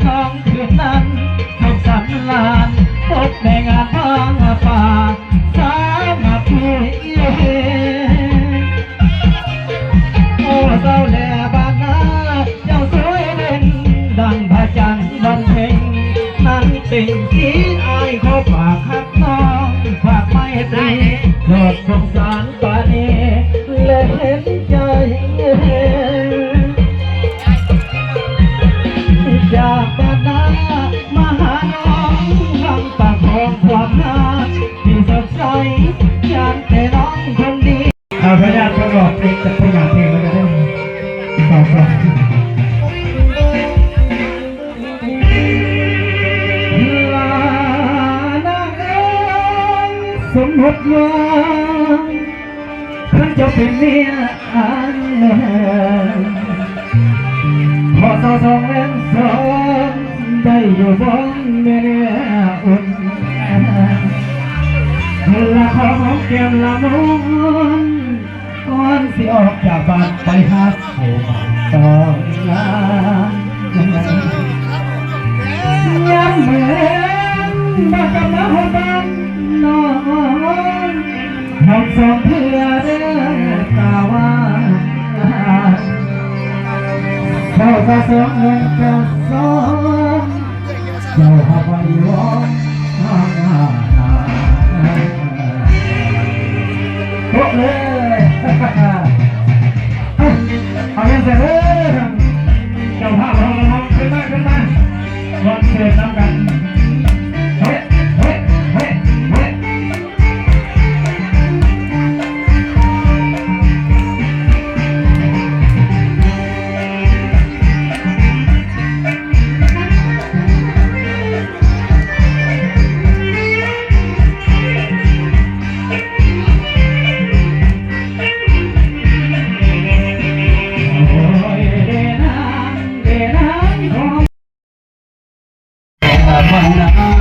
น้องคืนนั้นสุขสันต์ลานพบในงานทางป่าสามาพีโอ้เจ้าแหล่บ้านนาเจ้าสวยเด่นดังพระจันทร์วันเพ็ญนั้นติ่งที่อายเขาฝากฮักน้องฝากไม่ตรีโปรดสงสารปานีและเห็นใจจากบ้านนามาหาน้องทางปากของความน่าที่สดใสอย่างแต่น้องคนดีเอาพยานประกอบเพลงจากพยานเพลงแล้วจะได้ตอบรับลานางเอ๋ยสมมติว่าท่านจะเป็นเมียอันพอสาวสองเล่นสองได้อยู่บ้องเมียอุ่นละขอหอมแก้มละมุนก่อนสิออกจากบ้านไปหาผู้ต้องงานย้ำเหมือนมากับมาหัวบ้านน้องหอมสองเพื่อเด้อตาว่าเข้าก็สองเงินก็สองเจ้าหาไปวอนโอ้เลยเอาเงินเสร็จเลยเจ้าภาพของเราขึ้นมาวันเกิดน้ำกันเฮ้เฮ้เฮ้เฮ้วันนั้น